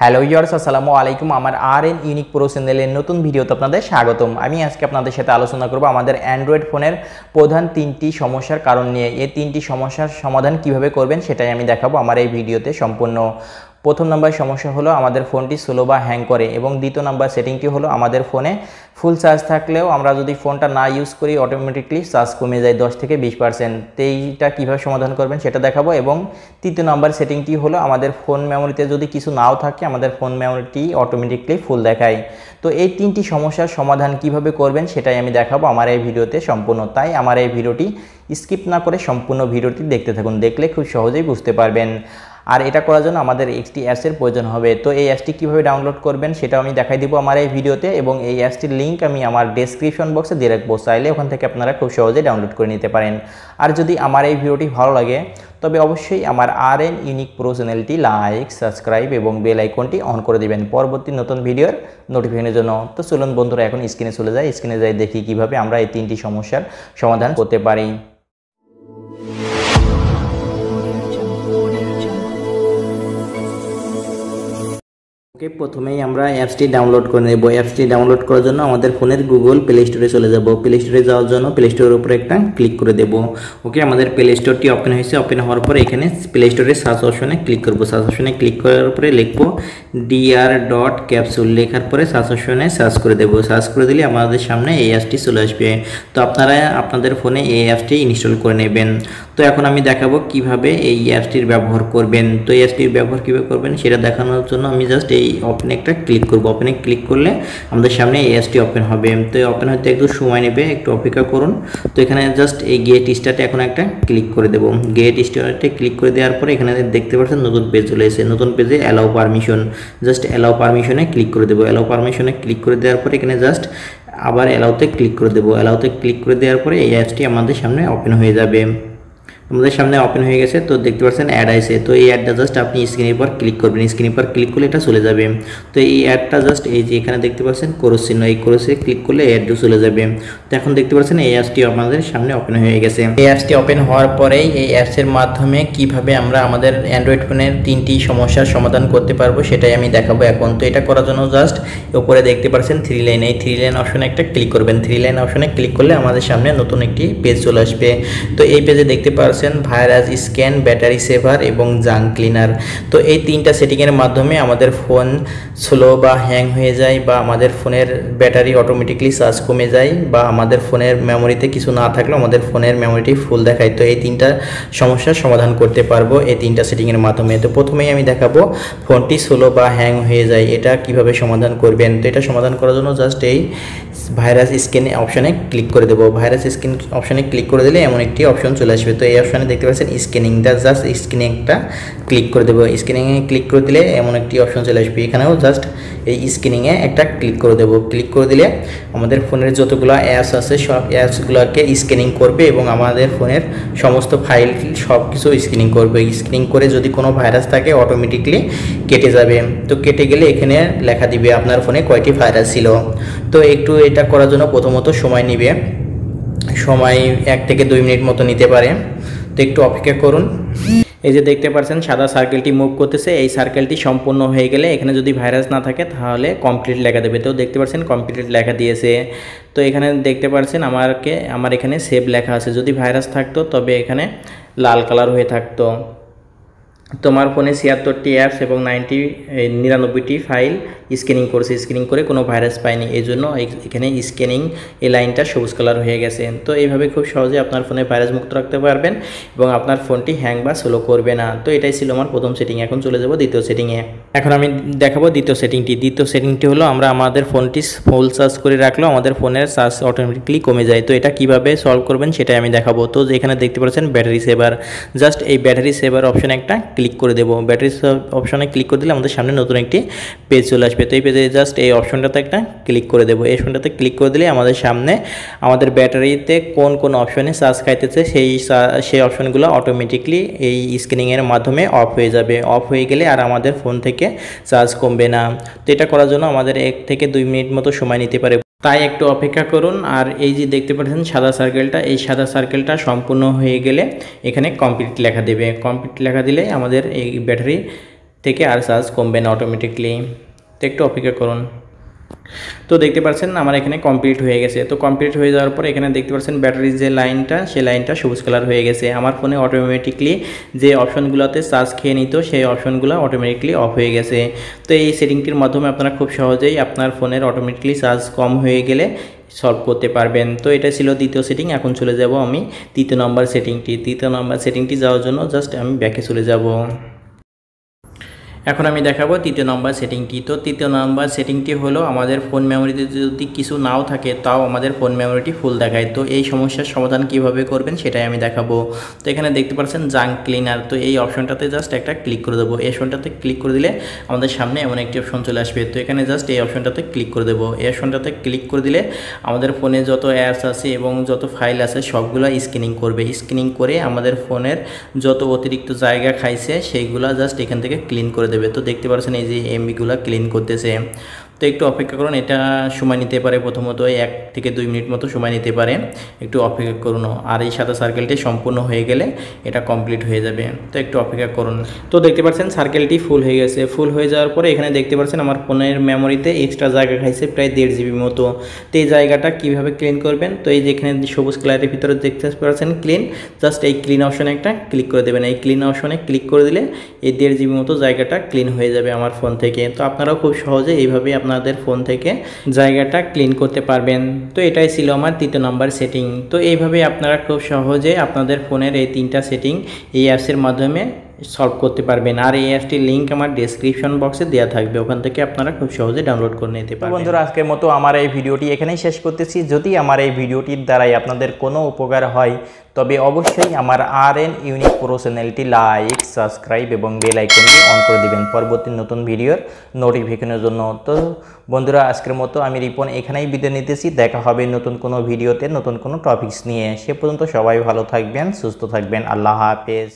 Hello years, আসসালামু আলাইকুম। আমার আর.এন ইউনিক প্রো চ্যানেলের নতুন ভিডিওতে আপনাদের স্বাগতম। আমি আজকে আপনাদের সাথে আলোচনা করব আমাদের অ্যান্ড্রয়েড ফোনের প্রধান তিনটি সমস্যার কারণ নিয়ে। এই তিনটি সমস্যার সমাধান কিভাবে করবেন সেটাই আমি দেখাবো আমার এই ভিডিওতে সম্পূর্ণ। প্রথম নাম্বার সমস্যা হলো আমাদের ফোনটি স্লো বা হ্যাং করে, এবং দ্বিতীয় নাম্বার সেটিংটি হলো আমাদের ফোনে ফুল চার্জ থাকলেও আমরা যদি ফোনটা না ইউজ করি অটোমেটিকলি চার্জ কমে যায় 10 থেকে 20%। এইটা কীভাবে সমাধান করবেন সেটা দেখাবো। এবং তৃতীয় নাম্বার সেটিংটি হলো আমাদের ফোন মেমোরিতে যদি কিছু নাও থাকে আমাদের ফোন মেমোরিটি অটোমেটিকলি ফুল দেখায়। তো এই তিনটি সমস্যার সমাধান কিভাবে করবেন সেটাই আমি দেখাবো আমার এই ভিডিওতে সম্পূর্ণ। তাই আমার এই ভিডিওটি স্কিপ না করে সম্পূর্ণ ভিডিওটি দেখতে থাকুন, দেখলে খুব সহজেই বুঝতে পারবেন। আর এটা করার জন্য আমাদের একটি অ্যাপসের প্রয়োজন হবে। তো এই অ্যাপসটি কীভাবে ডাউনলোড করবেন সেটাও আমি দেখাই দিব আমার এই ভিডিওতে, এবং এই অ্যাপসটির লিঙ্ক আমি আমার ডেসক্রিপশন বক্সে দিয়ে রাখবো, চাইলে ওখান থেকে আপনারা খুব সহজেই ডাউনলোড করে নিতে পারেন। আর যদি আমার এই ভিডিওটি ভালো লাগে তবে অবশ্যই আমার আর.এন ইউনিক প্রো চ্যানেলটি লাইক, সাবস্ক্রাইব এবং বেল আইকনটি অন করে দিবেন পরবর্তী নতুন ভিডিওর নোটিফিকেশনের জন্য। তো চলুন বন্ধুরা, এখন স্ক্রিনে চলে যাই, স্ক্রিনে যাই দেখি কিভাবে আমরা এই তিনটি সমস্যার সমাধান করতে পারি। ওকে, প্রথমেই আমরা অ্যাপসটি ডাউনলোড করে নেব। অ্যাপসটি ডাউনলোড করার জন্য আমাদের ফোনের গুগল প্লে স্টোরে চলে যাব। প্লে স্টোরে যাওয়ার জন্য প্লে স্টোরের উপরে একটা ক্লিক করে দেব। ওকে, আমাদের প্লে স্টোরটি ওপেন হয়েছে। ওপেন হওয়ার পরে এখানে প্লে স্টোরে সার্চ অপশনে ক্লিক করব। সার্চ অপশনে ক্লিক করার পরে লিখব dr.capsule, লেখার পরে সার্চ অপশনে সার্চ করে দেব। সার্চ করে দিলে আমাদের সামনে এই অ্যাপসটি চলে আসবে। তো আপনারা আপনাদের ফোনে এই অ্যাপসটি ইনস্টল করে নেবেন। তো এখন আমি দেখাবো কিভাবে এই অ্যাপসটির ব্যবহার করবেন। তো এই অ্যাপসটির ব্যবহার কীভাবে করবেন সেটা দেখানোর জন্য আমি জাস্ট এই ওপেনে একটা ক্লিক করব। ওপেনে ক্লিক করলে আমাদের সামনে এই অ্যাপসটি ওপেন হবে। তো ওপেন হতে একটু সময় নেবে, একটু অপেক্ষা করুন। তো এখানে জাস্ট এই গেট স্টার্টে এখন একটা ক্লিক করে দেব। গেট স্টার্টে ক্লিক করে দেওয়ার পরে এখানে দেখতে পাচ্ছেন নতুন পেজ চলে এসেছে। নতুন পেজে অ্যালাউ পারমিশন, জাস্ট অ্যালাউ পারমিশনে ক্লিক করে দেব। অ্যালাউ পারমিশনে ক্লিক করে দেওয়ার পরে এখানে জাস্ট আবার অ্যালাউতে ক্লিক করে দেব। অ্যালাউতে ক্লিক করে দেওয়ার পরে এই অ্যাপসটি আমাদের সামনে ওপেন হয়ে যাবে। আমাদের সামনে ওপেন হয়ে গেছে। তো দেখতে পাচ্ছেন অ্যাড আছে। তো এই অ্যাডটা জাস্ট আপনি স্ক্রিনের পর ক্লিক করবেন। স্ক্রিনের পর ক্লিক করলে এটা চলে যাবে। তো এই অ্যাডটা জাস্ট এই যে এখানে দেখতে পাচ্ছেন ক্রস চিহ্ন, এই ক্রসে ক্লিক করলে অ্যাডটা চলে যাবে। তো এখন দেখতে পাচ্ছেন এই অ্যাপসটি আমাদের সামনে ওপেন হয়ে গেছে। এই অ্যাপসটি ওপেন হওয়ার পরেই এই অ্যাপসের মাধ্যমে কিভাবে আমরা আমাদের অ্যান্ড্রয়েড ফোনের তিনটি সমস্যার সমাধান করতে পারবো সেটাই আমি দেখাবো এখন। তো এটা করার জন্য জাস্ট উপরে দেখতে পাচ্ছেন থ্রি লাইন, এই থ্রি লাইন অপশনে একটা ক্লিক করবেন। থ্রি লাইন অপশনে ক্লিক করলে আমাদের সামনে নতুন একটি পেজ চলে আসবে। তো এই পেজে দেখতে পাচ্ছেন ভাইরাস স্ক্যান, ব্যাটারি সেভার এবং জাঙ্ক ক্লিনার। তো এই তিনটা সেটিংয়ের মাধ্যমে আমাদের ফোন স্লো বা হ্যাং হয়ে যায়, বা আমাদের ফোনের ব্যাটারি অটোমেটিকলি চার্জ কমে যায়, বা আমাদের ফোনের মেমোরিতে কিছু না থাকলেও আমাদের ফোনের মেমোরিটি ফুল দেখায়। তো এই তিনটা সমস্যার সমাধান করতে পারবো এই তিনটা সেটিংয়ের মাধ্যমে। তো প্রথমেই আমি দেখাবো ফোনটি স্লো বা হ্যাং হয়ে যায় এটা কিভাবে সমাধান করবেন। তো এটা সমাধান করার জন্য জাস্ট এই ভাইরাস স্ক্যান অপশানে ক্লিক করে দেবো। ভাইরাস স্ক্যান অপশানে ক্লিক করে দিলে এমন একটি অপশন চলে আসবে। তো এই অপশানে দেখতে পাচ্ছেন স্ক্যানিং, জাস্ট স্ক্যানিংটা ক্লিক করে দেবো। স্ক্যানিংয়ে ক্লিক করে দিলে এমন একটি অপশন চলে আসবে। এখানেও জাস্ট এই স্ক্যানিংয়ে একটা ক্লিক করে দেবো। ক্লিক করে দিলে আমাদের ফোনের যতগুলো অ্যাপস আছে সব অ্যাপসগুলোকে স্ক্যানিং করবে, এবং আমাদের ফোনের সমস্ত ফাইল সব কিছু স্ক্যানিং করবে। স্ক্যানিং করে যদি কোনো ভাইরাস থাকে অটোমেটিকলি কেটে যাবে। তো কেটে গেলে এখানে লেখা দিবে আপনার ফোনে কয়টি ভাইরাস ছিল। তো একটু এটা করার জন্য প্রথমত সময় নেবে, সময় 1 থেকে 2 মিনিট মতো নিতে পারে। তো একটু অপেক্ষা করুন। এই যে দেখতে পাচ্ছেন সাদা সার্কেলটি মুভ করতেছে। এই সার্কেলটি সম্পূর্ণ হয়ে গেলে এখানে যদি ভাইরাস না থাকে তাহলে কমপ্লিট লেখা দেবে। তো দেখতে পাচ্ছেন কমপ্লিট লেখা দিয়েছে। তো এখানে দেখতে পাচ্ছেন আমার এখানে সেভ লেখা আছে। যদি ভাইরাস থাকতো তবে এখানে লাল কালার হয়ে থাকতো। তোমার ফোনে 76টি অ্যাপস এবং 99টি ফাইল স্ক্যানিং করছে। স্ক্যানিং করে কোনো ভাইরাস পায়নি, এই জন্য এখানে স্ক্যানিং এই লাইনটা সবুজ কালার হয়ে গেছে। তো এইভাবে খুব সহজে আপনার ফোনে ভাইরাস মুক্ত রাখতে পারবেন এবং আপনার ফোনটি হ্যাং বা স্লো করবে না। তো এটাই ছিল আমার প্রথম সেটিং। এখন চলে যাব দ্বিতীয় সেটিংয়ে। এখন আমি দেখাবো দ্বিতীয় সেটিংটি। দ্বিতীয় সেটিংটি হলো আমরা আমাদের ফোনটি ফুল চার্জ করে রাখলেও আমাদের ফোনের চার্জ অটোমেটিকলি কমে যায়। তো এটা কিভাবে সলভ করবেন সেটাই আমি দেখাবো। তো এখানে দেখতে পাচ্ছেন ব্যাটারি সেভার, জাস্ট এই ব্যাটারি সেভার অপশানে একটা ক্লিক করে দেবো। ব্যাটারি অপশনে ক্লিক করে দিলে আমাদের সামনে নতুন একটি পেজ চলে আসবে। তো এই পেজে জাস্ট এই অপশনটাতে একটা ক্লিক করে দেবো। এই অপশনটাতে ক্লিক করে দিলে আমাদের সামনে আমাদের ব্যাটারিতে কোন কোন অপশনে চার্জ খাইতেছে সেই অপশনগুলো অটোমেটিকলি এই স্ক্যানিংয়ের মাধ্যমে অফ হয়ে যাবে। অফ হয়ে গেলে আর আমাদের ফোন থেকে চার্জ কমবে না। তো এটা করার জন্য আমাদের 1 থেকে 2 মিনিট মতো সময় নিতে পারে, তাই একটু অপেক্ষা করুন। আর এই যে দেখতে পাচ্ছেন সাদা সার্কেলটা, এই সাদা সার্কেলটা সম্পূর্ণ হয়ে গেলে এখানে কমপ্লিট লেখা দেবে। কমপ্লিট লেখা দিলে আমাদের এই ব্যাটারি থেকে আর চার্জ কমবে না অটোমেটিকলি। তো একটু অপেক্ষা করুন। তো দেখতে পাচ্ছেন আমার এখানে কমপ্লিট হয়ে গেছে। তো কমপ্লিট হয়ে যাওয়ার পর এখানে দেখতে পাচ্ছেন ব্যাটারির যে লাইনটা, সেই লাইনটা সবুজ কালার হয়ে গেছে। আমার ফোনে অটোমেটিকলি যে অপশনগুলোতে চার্জ খেয়ে নিত সেই অপশনগুলো অটোমেটিকলি অফ হয়ে গেছে। তো এই সেটিংটির মাধ্যমে আপনারা খুব সহজেই আপনার ফোনের অটোমেটিকলি চার্জ কম হয়ে গেলে সলভ করতে পারবেন। তো এটা ছিল দ্বিতীয় সেটিং। এখন চলে যাব আমি তৃতীয় নম্বর সেটিংটি যাওয়ার জন্য জাস্ট আমি ব্যাকে চলে যাব। এখন আমি দেখাবো তৃতীয় নম্বর সেটিংটি। তো তৃতীয় নম্বর সেটিংটি হলো আমাদের ফোন মেমোরিতে যদি কিছু নাও থাকে তাও আমাদের ফোন মেমোরিটি ফুল দেখায়। তো এই সমস্যার সমাধান কিভাবে করবেন সেটাই আমি দেখাবো। তো এখানে দেখতে পাচ্ছেন জাঙ্ক ক্লিনার। তো এই অপশনটাতে জাস্ট একটা ক্লিক করে দেবো। এই অপশনটাতে ক্লিক করে দিলে আমাদের সামনে এমন একটি অপশন চলে আসবে। তো এখানে জাস্ট এই অপশনটাতে ক্লিক করে দেবো। এই অপশনটাতে ক্লিক করে দিলে আমাদের ফোনে যত অ্যাপস আছে এবং যত ফাইল আছে সবগুলো স্ক্যানিং করবে। স্ক্যানিং করে আমাদের ফোনের যত অতিরিক্ত জায়গা খাইছে সেইগুলো জাস্ট এখান থেকে ক্লিন করে দেবে। তো দেখতে পাচ্ছেন এই যে এমবিগুলো ক্লিন করতেছে। তো একটু অপেক্ষা করুন, এটা সময় নিতে পারে, প্রথমত 1 থেকে 2 মিনিট মতো সময় নিতে পারে, একটু অপেক্ষা করুন। আর এই সাদা সার্কেলটি সম্পূর্ণ হয়ে গেলে এটা কমপ্লিট হয়ে যাবে। তো একটু অপেক্ষা করুন। তো দেখতে পাচ্ছেন সার্কেলটি ফুল হয়ে গেছে। ফুল হয়ে যাওয়ার পরে এখানে দেখতে পাচ্ছেন আমার ফোনের মেমোরিতে এক্সট্রা জায়গা খাইছে প্রায় 1.5 GB মতো। তো এই জায়গাটা কীভাবে ক্লিন করবেন, তো এই যেখানে সবুজ কালারের ভিতরে দেখতে পাচ্ছেন ক্লিন, জাস্ট এই ক্লিন অপশনে একটা ক্লিক করে দেবেন। এই ক্লিন অপশনে ক্লিক করে দিলে এই 1.5 GB মতো জায়গাটা ক্লিন হয়ে যাবে আমার ফোন থেকে। তো আপনারাও খুব সহজে এইভাবে আপনাদের ফোন থেকে জায়গাটা ক্লিন করতে পারবেন। তো এটাই ছিল আমার তৃতীয় নাম্বার সেটিং। তো এইভাবে আপনারা খুব সহজে আপনাদের ফোনের এই 3টা সেটিং এই অ্যাপসের মাধ্যমে সলভ করতে পারবেন। আর এই অ্যাপসটির লিঙ্ক আমার ডেসক্রিপশন বক্সে দেওয়া থাকবে, ওখান থেকে আপনারা খুব সহজে ডাউনলোড করে নিতে পারবেন। বন্ধুরা, আজকের মতো আমার এই ভিডিওটি এখানেই শেষ করতেছি। যদি আমার এই ভিডিওটির দ্বারাই আপনাদের কোনো উপকার হয় তবে অবশ্যই আমার RN ইউনিক প্রো চ্যানেলটি লাইক, সাবস্ক্রাইব এবং বেল আইকনটি অন করে দিবেন পরবর্তী নতুন ভিডিওর নোটিফিকেশনের জন্য। তো বন্ধুরা, আজকের মতো আমি রিপন এখানেই বিদায় নিতেছি। দেখা হবে নতুন কোনো ভিডিওতে নতুন কোনো টপিকস নিয়ে। সে পর্যন্ত সবাই ভালো থাকবেন, সুস্থ থাকবেন। আল্লাহ হাফেজ।